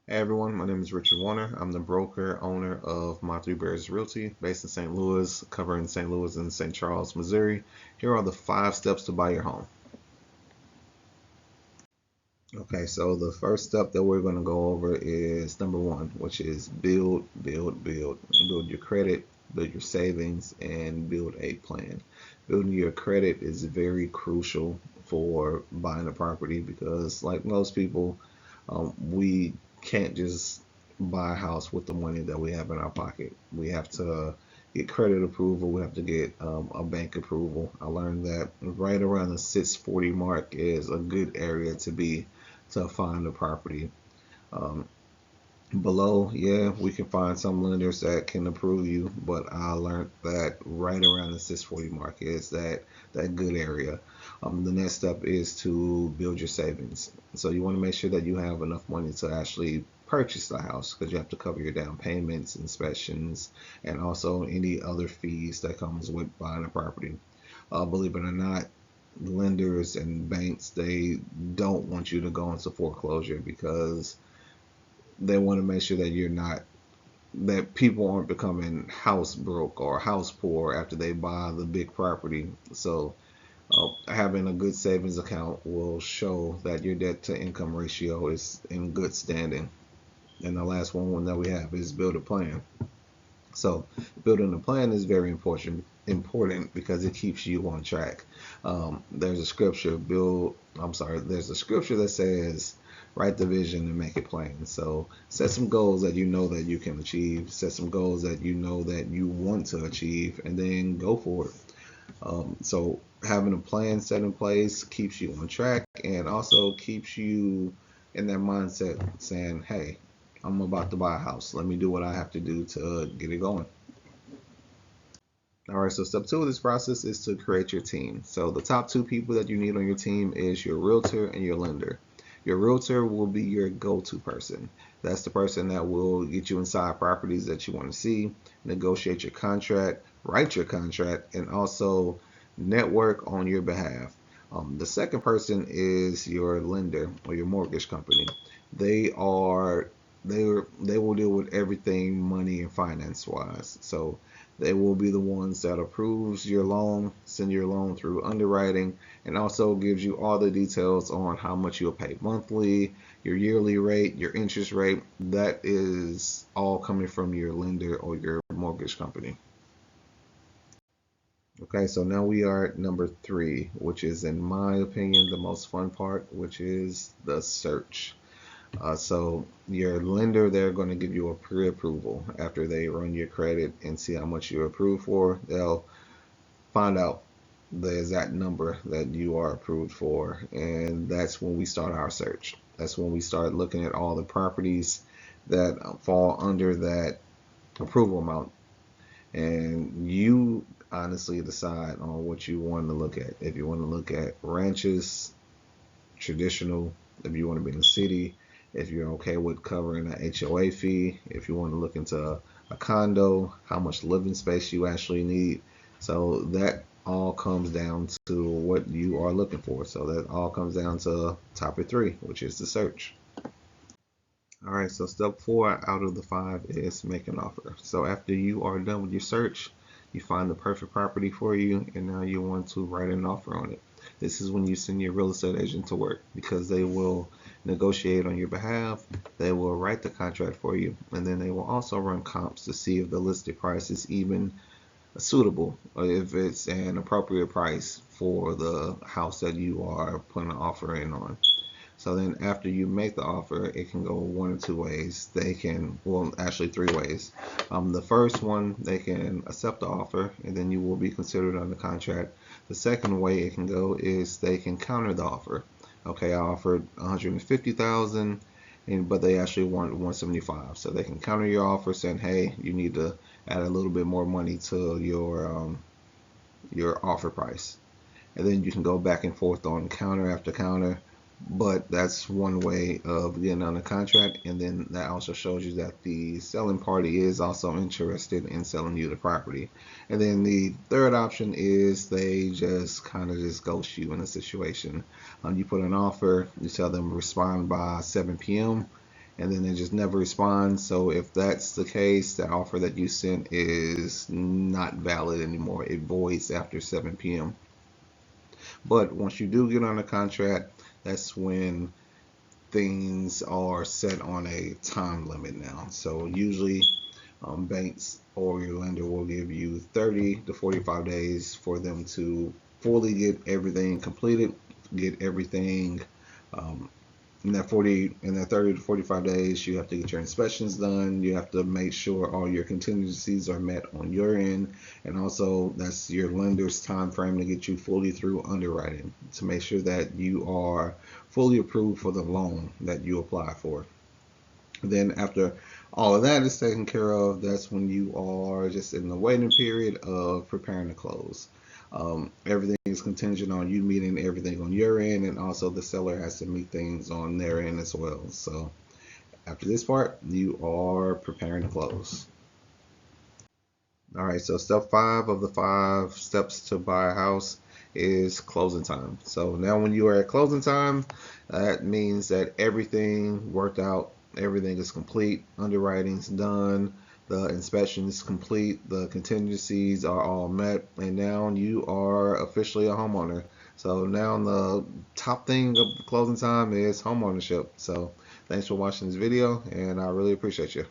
Hey everyone, my name is Richard Warner. I'm the broker owner of My Three Bears Realty, based in St. Louis, covering St. Louis and St. Charles, Missouri. Here are the 5 steps to buy your home. Okay, so the first step that we're going to go over is number one, which is build, build, build. Build your credit, build your savings, and build a plan. Building your credit is very crucial for buying a property because, like most people, we can't just buy a house with the money that we have in our pocket. We have to get credit approval. We have to get a bank approval. I learned that right around the 640 mark is a good area to be to find a property. Um, Below, yeah, we can find some lenders that can approve you, but I learned that right around the 640 mark is that good area. The next step is to build your savings. So you want to make sure that you have enough money to actually purchase the house because you have to cover your down payments, inspections, and also any other fees that comes with buying a property. Believe it or not, lenders and banks, they don't want you to go into foreclosure because they want to make sure that you're not that people aren't becoming house broke or house poor after they buy the big property. So having a good savings account will show that your debt to income ratio is in good standing. And the last one that we have is build a plan. So building a plan is very important because it keeps you on track. There's a scripture build. I'm sorry. There's a scripture that says write the vision and make it plain. So set some goals that you know that you can achieve. Set some goals that you know that you want to achieve, and then go for it. So having a plan set in place keeps you on track and also keeps you in that mindset saying, hey, I'm about to buy a house. Let me do what I have to do to get it going. All right, so step two of this process is to create your team. So the top two people that you need on your team is your realtor and your lender. Your realtor will be your go-to person. That's the person that will get you inside properties that you want to see, negotiate your contract, write your contract, and also network on your behalf. The second person is your lender or your mortgage company. They are they will deal with everything money and finance wise. So they will be the ones that approves your loan, send your loan through underwriting, and also gives you all the details on how much you'll pay monthly, your yearly rate, your interest rate. That is all coming from your lender or your mortgage company. Okay, so now we are at number three, which is, in my opinion, the most fun part, which is the search. So your lender, they're going to give you a pre-approval after they run your credit and see how much you're approved for. They'll find out the exact number that you are approved for, and that's when we start our search. That's when we start looking at all the properties that fall under that approval amount, and you honestly decide on what you want to look at. If you want to look at ranches, traditional, if you want to be in the city, if you're okay with covering an HOA fee, if you want to look into a condo, how much living space you actually need. So that all comes down to what you are looking for. So that all comes down to topic three, which is the search. All right, so step four out of the five is make an offer. So after you are done with your search, you find the perfect property for you, and now you want to write an offer on it. This is when you send your real estate agent to work because they will negotiate on your behalf, they will write the contract for you, and then they will also run comps to see if the listed price is even suitable or if it's an appropriate price for the house that you are putting an offer in on. So then after you make the offer, it can go one or two ways. They can, well, actually three ways. The first one, they can accept the offer and then you will be considered under contract. The second way it can go is they can counter the offer. Okay, I offered 150,000 and but they actually want 175. So they can counter your offer saying, "Hey, you need to add a little bit more money to your offer price." And then you can go back and forth on counter after counter. But that's one way of getting on the contract, and then that also shows you that the selling party is also interested in selling you the property. And then the third option is they just kind of just ghost you in a situation. You put an offer, you tell them respond by 7 p.m., and then they just never respond. So if that's the case, the offer that you sent is not valid anymore. It voids after 7 p.m. But once you do get on a contract, that's when things are set on a time limit now. So usually banks or your lender will give you 30 to 45 days for them to fully get everything completed, get everything um, in that 30 to 45 days. You have to get your inspections done. You have to make sure all your contingencies are met on your end, and also that's your lender's time frame to get you fully through underwriting to make sure that you are fully approved for the loan that you apply for. Then after all of that is taken care of, that's when you are just in the waiting period of preparing to close. Everything is contingent on you meeting everything on your end, and also the seller has to meet things on their end as well. So after this part, you are preparing to close. All right, so step 5 of the 5 steps to buy a house is closing time. So now when you are at closing time, that means that everything worked out, everything is complete, underwriting's done, the inspection is complete, the contingencies are all met, and now you are officially a homeowner. So now the top thing of closing time is homeownership. So thanks for watching this video, and I really appreciate you.